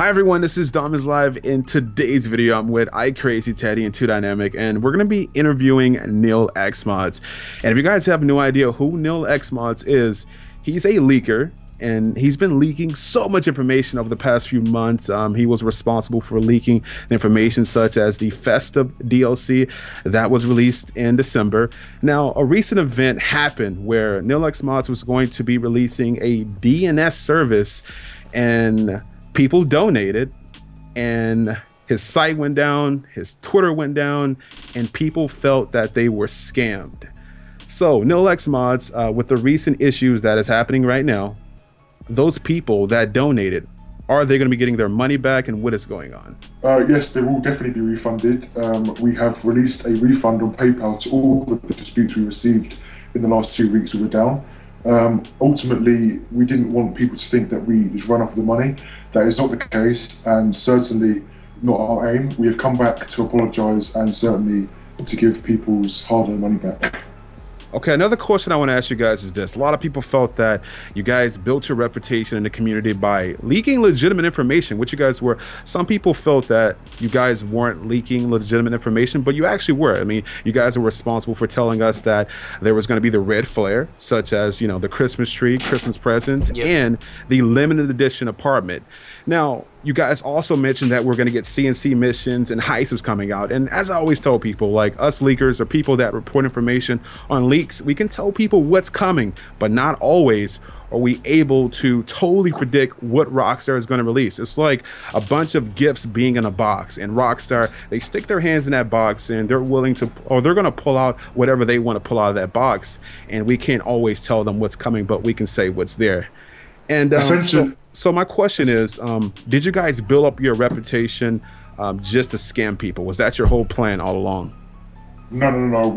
Hi everyone, this is Dom is Live. In today's video, I'm with iCrazyTeddy and 2Dynamic, and we're going to be interviewing NillxModz. And if you guys have no idea who NillxModz is, he's a leaker, and he's been leaking so much information over the past few months. He was responsible for leaking information such as the Festive DLC that was released in December. Now, a recent event happened where NillxModz was going to be releasing a DNS service, and people donated, and his site went down, his Twitter went down, and people felt that they were scammed. So NillxModz, with the recent issues that is happening right now, those people that donated, are they going to be getting their money back, and what is going on? Yes, they will definitely be refunded. We have released a refund on PayPal to all of the disputes we received in the last 2 weeks we were down. Ultimately, we didn't want people to think that we just run off the money. That is not the case, and certainly not our aim. We have come back to apologise and certainly to give people's hard-earned money back. Okay, another question I want to ask you guys is this. A lot of people felt that you guys built your reputation in the community by leaking legitimate information, which you guys were. Some people felt that you guys weren't leaking legitimate information, but you actually were. I mean, you guys were responsible for telling us that there was going to be the red flare, such as, you know, the Christmas tree, Christmas presents, and the limited edition apartment. Now, you guys also mentioned that we're going to get CNC missions and heists coming out. And as I always tell people, like us leakers or people that report information on leaks, we can tell people what's coming, but not always are we able to totally predict what Rockstar is going to release. It's like a bunch of gifts being in a box, and Rockstar, they stick their hands in that box and they're willing to, or they're going to pull out whatever they want to pull out of that box. And we can't always tell them what's coming, but we can say what's there. And so my question is, did you guys build up your reputation just to scam people? Was that your whole plan all along? No.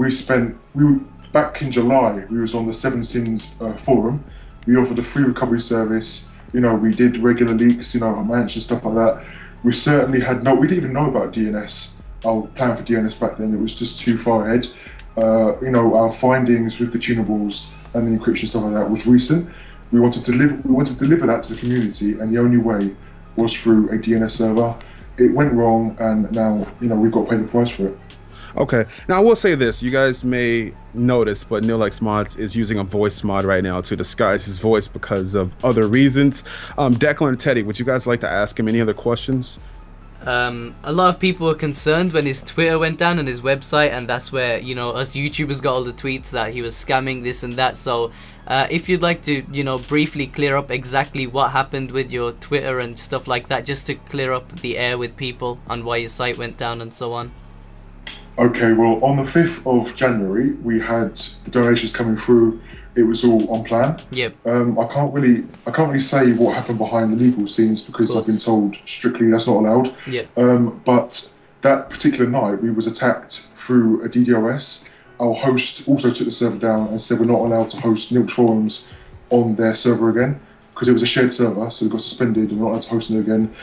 Back in July, we was on the Seven Sins forum. We offered a free recovery service. You know, we did regular leaks, you know, mansion, stuff like that. We certainly had we didn't even know about DNS. Our plan for DNS back then, it was just too far ahead. You know, our findings with the tunables and the encryption, stuff like that, was recent. We wanted to deliver that to the community, and the only way was through a DNS server. It went wrong, and now, you know, we've got to pay the price for it. Okay, now I will say this, you guys may notice, but NillxModz is using a voice mod right now to disguise his voice because of other reasons. Declan and Teddy, would you guys like to ask him any other questions? A lot of people were concerned when his Twitter went down and his website, and that's where, you know, us YouTubers got all the tweets that he was scamming this and that. So if you'd like to, you know, briefly clear up exactly what happened with your Twitter and stuff like that, just to clear up the air with people on why your site went down and so on. Okay, well, on the 5th of January, we had the donations coming through. It was all on plan. Yep. I can't really say what happened behind the legal scenes because I've been told strictly that's not allowed. Yep. But that particular night, we was attacked through a DDoS. Our host also took the server down and said we're not allowed to host Nillx forums on their server again because it was a shared server, so it got suspended and we're not allowed to host it again.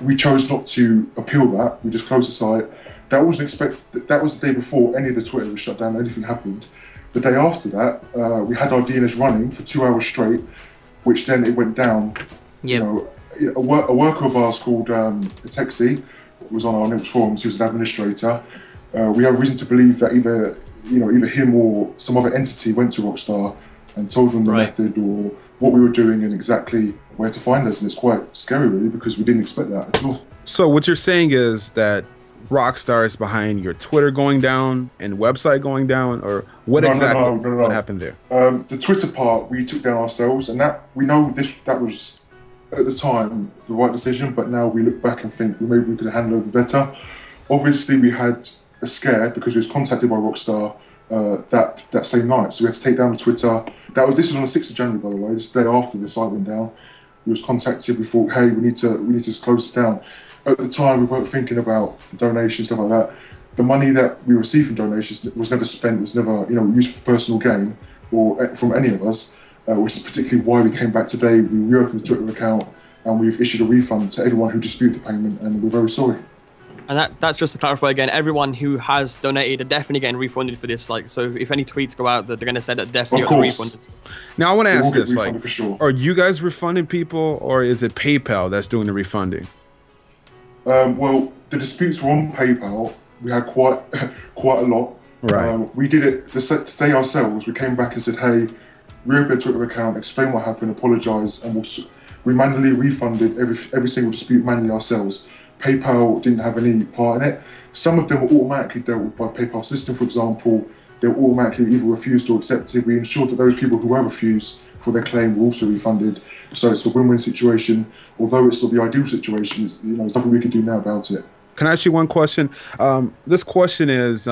We chose not to appeal that. We just closed the site. That wasn't expected. That was the day before any of the Twitter was shut down. Anything happened. The day after that, we had our DNS running for 2 hours straight, which then it went down. Yep. You know, a worker of ours called Texi was on our Nillx forums. He was an administrator. We have reason to believe that either him or some other entity went to Rockstar and told them the method or what we were doing and exactly where to find us. And it's quite scary, really, because we didn't expect that at all. So what you're saying is that Rockstar is behind your Twitter going down and website going down, or what exactly what happened there? The Twitter part we took down ourselves, and that we know that was at the time the right decision, but now we look back and think maybe we could have handled it better. Obviously, we had a scare because we was contacted by Rockstar that same night, so we had to take down the Twitter. This was on the 6th of January, by the way. This day after the site went down, we was contacted. We thought, hey, we need to just close this down. At the time, we weren't thinking about donations, stuff like that. The money that we received from donations was never spent, was never, you know, used for personal gain or from any of us, which is particularly why we came back today. We reopened the Twitter account and we've issued a refund to everyone who disputed the payment, and we're very sorry. And that's just to clarify again, everyone who has donated are definitely getting refunded for this. Like, so if any tweets go out, that they're going to say that definitely got refunded. Now I want to ask this: like, for sure. Are you guys refunding people, or is it PayPal that's doing the refunding? Well, the disputes were on PayPal. We had quite quite a lot. Right. We did it the day ourselves. We came back and said, hey, reopen the Twitter account, explain what happened, apologise, and we manually refunded every single dispute manually ourselves. PayPal didn't have any part in it. Some of them were automatically dealt with by PayPal system, for example. They were automatically either refused or accepted. We ensured that those people who were refused for their claim were also refunded. So it's a win-win situation. Although it's not the ideal situation, there's nothing we can do now about it. Can I ask you one question? This question is,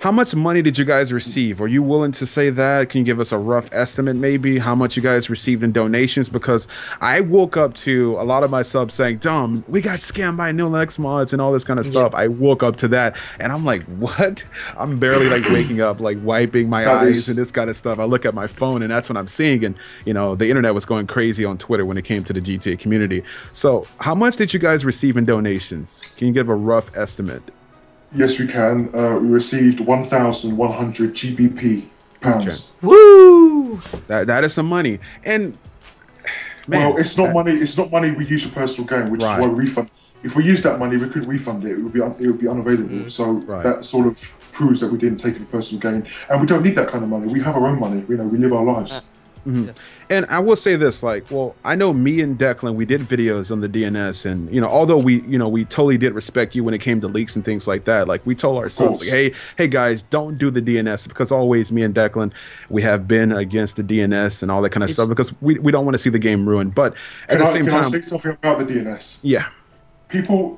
how much money did you guys receive? Are you willing to say that? Can you give us a rough estimate, maybe, how much you guys received in donations? Because I woke up to a lot of my subs saying, Dom, we got scammed by NillxModz and all this kind of stuff. I woke up to that, and I'm like, what? I'm barely like waking up, like wiping my eyes and this kind of stuff. I look at my phone, and that's what I'm seeing. And, the internet was going crazy on Twitter when it came to the GTA community. So how much did you guys receive in donations? Can you give a rough estimate? Yes, we can. We received 1,100 GBP pounds. Okay. Woo! That is some money. And man, well, it's not money. It's not money we use for personal gain, which is why we refund. If we used that money, we couldn't refund it. It would be unavailable. So that sort of proves that we didn't take it for personal gain, and we don't need that kind of money. We have our own money. We live our lives. Mm-hmm. And I will say this, I know me and Declan, we did videos on the DNS, and although we totally did respect you when it came to leaks and things like that, we told ourselves, hey guys, don't do the DNS, because always me and Declan, we have been against the DNS and all that kind of stuff, because we don't want to see the game ruined. But at the same time, can I say something about the DNS? Yeah. People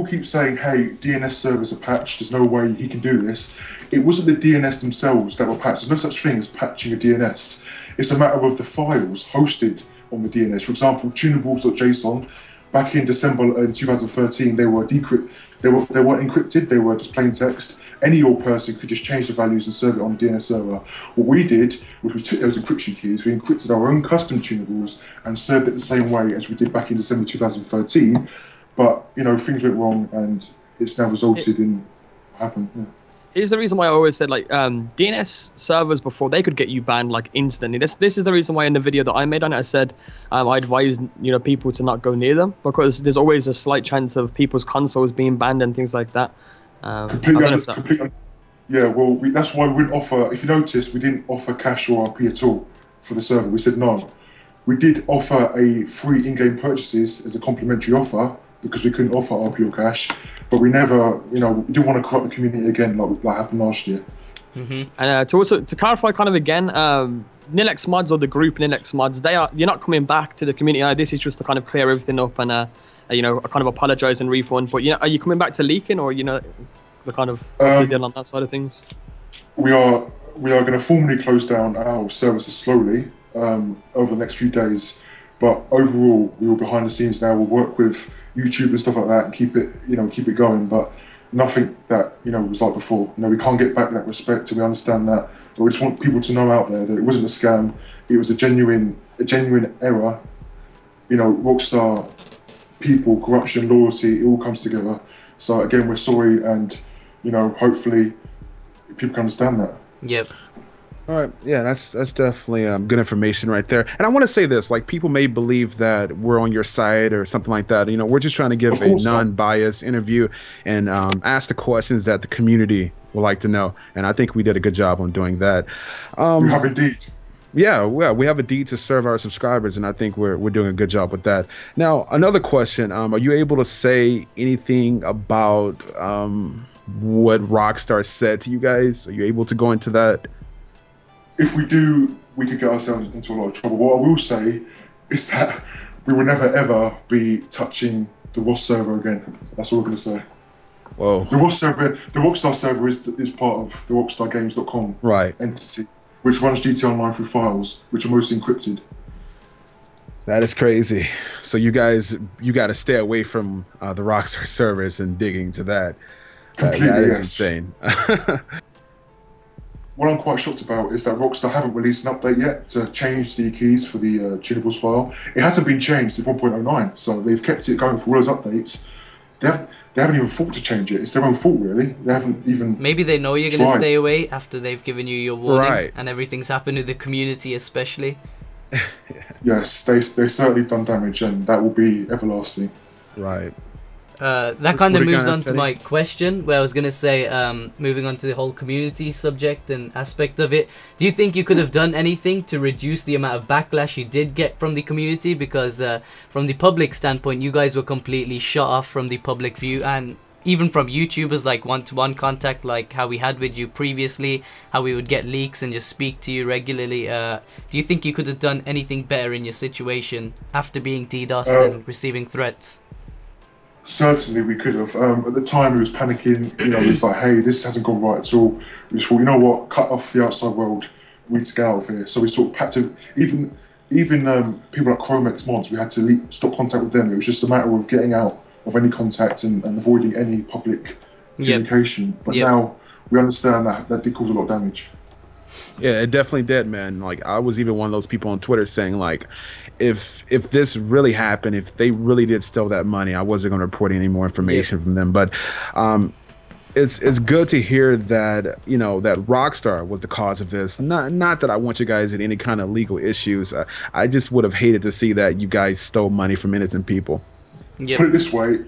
keep saying, hey, DNS servers are patched, there's no way he can do this. It wasn't the DNS themselves that were patched. There's no such thing as patching a DNS. It's a matter of the files hosted on the DNS. For example, tunables.json, back in December 2013, they were encrypted, they were just plain text. Any old person could just change the values and serve it on the DNS server. What we did was we took those encryption keys, we encrypted our own custom tunables and served it the same way as we did back in December 2013. But, things went wrong, and it's now resulted in what happened. Yeah. Here's the reason why I always said, DNS servers before, they could get you banned instantly. This is the reason why in the video that I made on it, I said I advise people to not go near them, because there's always a slight chance of people's consoles being banned and things like that. Completely. Yeah, well, that's why we didn't offer. If you notice, we didn't offer cash or RP at all for the server. We said no. We did offer a free in-game purchases as a complimentary offer, because we couldn't offer RP or cash, but we never, we didn't want to corrupt the community again like happened last year. Mm-hmm. And to clarify kind of again, NillxModz, or the group NillxModz, you're not coming back to the community. This is just to kind of clear everything up and kind of apologise and refund. But are you coming back to leaking, or the kind of deal on that side of things? We are going to formally close down our services slowly over the next few days, but overall we will behind the scenes now. We'll work with YouTube and stuff like that and keep it going, but nothing that was like before. We can't get back that respect, and we understand that, but we just want people to know out there that it wasn't a scam. It was a genuine error. Rockstar people, corruption, loyalty, it all comes together. So again, we're sorry, and hopefully people can understand that. Yep. All right, yeah, that's definitely good information right there. And I want to say this, people may believe that we're on your side or something like that. We're just trying to give a non-biased interview and ask the questions that the community would like to know. And I think we did a good job on doing that. We have indeed. Yeah, we have a deed to serve our subscribers, and I think we're doing a good job with that. Now, another question: are you able to say anything about what Rockstar said to you guys? Are you able to go into that? If we do, we could get ourselves into a lot of trouble. What I will say is that we will never ever be touching the ROS server again. That's all we're going to say. Whoa. The Rockstar server is part of the RockstarGames.com entity, which runs GTA Online through files, which are mostly encrypted. That is crazy. So you got to stay away from the Rockstar servers and dig into that. That is insane. What I'm quite shocked about is that Rockstar haven't released an update yet to change the keys for the tunables file. It hasn't been changed to 1.09, so they've kept it going for all those updates. They haven't even thought to change it. It's their own fault, really. They haven't even. Maybe they know you're going to stay away after they've given you your warning, and everything's happened with the community, especially. Yes, they certainly done damage, and that will be everlasting. Right. That kind of What are you moves gonna on to say? my question, where I was going to say, moving on to the whole community subject and aspect of it, do you think you could have done anything to reduce the amount of backlash you did get from the community? Because from the public standpoint, you guys were completely shut off from the public view, and even from YouTubers, like one-to-one contact, like how we had with you previously, how we would get leaks and just speak to you regularly. Do you think you could have done anything better in your situation after being DDoSed and receiving threats? Certainly we could have. At the time, we was panicking. You know, it was like, hey, this hasn't gone right at all. We just thought, you know what, cut off the outside world. We need to get out of here. So we sort of had to, even people like NillxModz, we had to stop contact with them. It was just a matter of getting out of any contact and avoiding any public communication. But now we understand that did cause a lot of damage. Yeah, it definitely did, man. Like, I was even one of those people on Twitter saying, like, if this really happened, if they really did steal that money, I wasn't going to report any more information from them. But it's good to hear that, you know, that Rockstar was the cause of this. Not that I want you guys in any kind of legal issues. I just would have hated to see that you guys stole money from innocent people. Put it this way,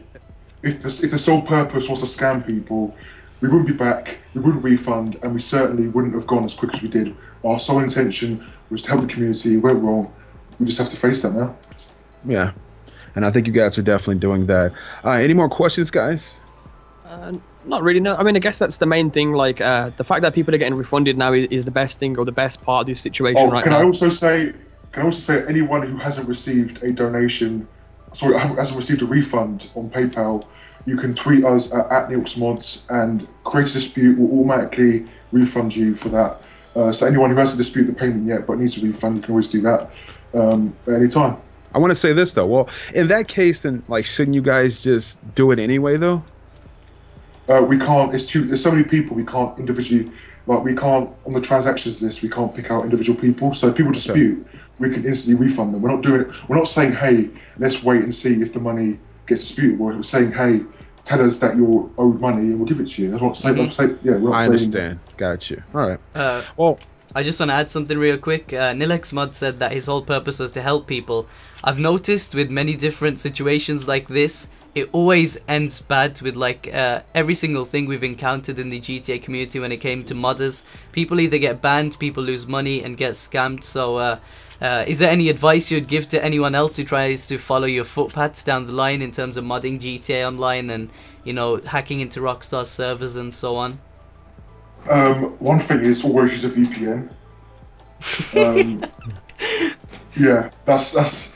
if the sole purpose was to scam people, we wouldn't be back, we wouldn't refund, and we certainly wouldn't have gone as quick as we did. Our sole intention was to help the community. It went wrong. We just have to face that now. Yeah, and I think you guys are definitely doing that. Any more questions, guys? Not really, no. I mean, I guess that's the main thing. Like, the fact that people are getting refunded now is the best thing, or the best part of this situation right now. Can I also say anyone who hasn't received a donation, sorry, hasn't received a refund on PayPal, you can tweet us at NillxModz, and iCrazyTeddy will automatically refund you for that. So anyone who hasn't disputed the payment yet but needs a refund, you can always do that at any time. I want to say this though. Well, in that case, then, like, shouldn't you guys just do it anyway, though? We can't. There's so many people. We can't individually. Like, we can't on the transactions list. We can't pick out individual people. So if people dispute, we can instantly refund them. We're not doing it. We're not saying, hey, let's wait and see if the money gets disputed. We're saying, hey, tell us that you're owed money and we'll give it to you. That's what I'm saying. Yeah, I understand. Got you. All right. Well, I just want to add something real quick. NillxModz said that his whole purpose was to help people. I've noticed with many different situations like this, it always ends bad with, like, every single thing we've encountered in the GTA community when it came to modders. People either get banned, people lose money and get scammed. So is there any advice you'd give to anyone else who tries to follow your footpaths down the line in terms of modding GTA Online and, you know, hacking into Rockstar servers and so on? One thing is always use a VPN. Yeah, that's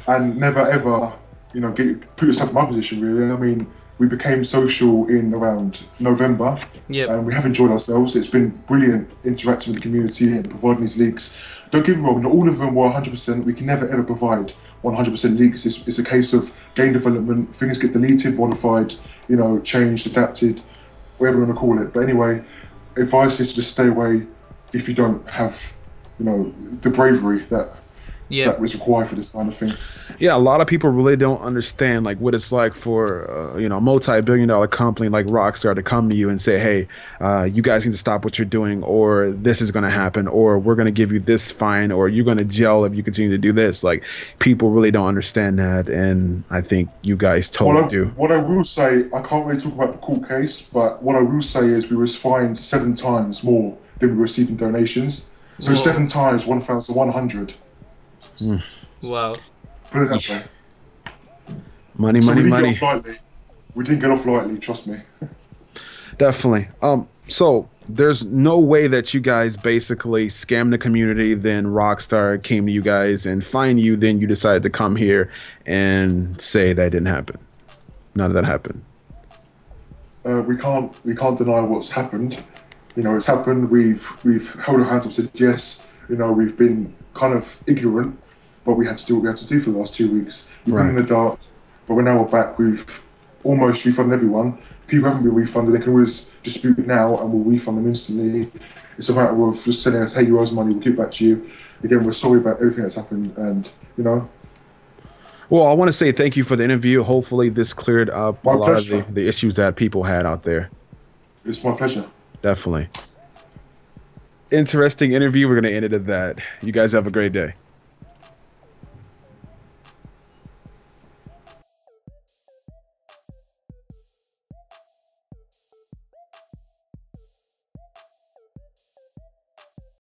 and never ever, you know, put yourself in my position, really. I mean, we became social in around November, and we have enjoyed ourselves. It's been brilliant interacting with the community and providing these leaks. Don't get me wrong, not all of them were 100%. We can never ever provide 100% leaks. It's a case of game development. Things get deleted, modified, you know, changed, adapted, whatever you want to call it. But anyway, advice is to just stay away if you don't have, you know, the bravery that was required for this kind of thing. Yeah, a lot of people really don't understand, like, what it's like for you know, a multi-billion-dollar company like Rockstar to come to you and say, hey, you guys need to stop what you're doing, or this is going to happen, or we're going to give you this fine, or you're going to jail if you continue to do this. Like, people really don't understand that, and I think you guys totally do. What I will say, I can't really talk about the court case, but what I will say is we was fined 7 times more than we received in donations. So 7 times 1,100. Wow. Put it that way. Money. We didn't get off lightly, trust me. Definitely. So there's no way that you guys basically scammed the community, then Rockstar came to you guys and fined you, then you decided to come here and say that didn't happen. None of that happened. We can't deny what's happened. You know, it's happened. We've held our hands up and said yes. You know, we've been kind of ignorant, but we had to do what we had to do for the last 2 weeks. We've been in the dark, but now we're back. We've almost refunded everyone. People haven't been refunded. They can always dispute it now, and we'll refund them instantly. It's a matter of just telling us, hey, you owe us money, we'll give it back to you. Again, we're sorry about everything that's happened, and, you know. Well, I want to say thank you for the interview. Hopefully this cleared up a lot of the issues that people had out there. It's my pleasure. Definitely. Interesting interview. We're going to end it at that. You guys have a great day.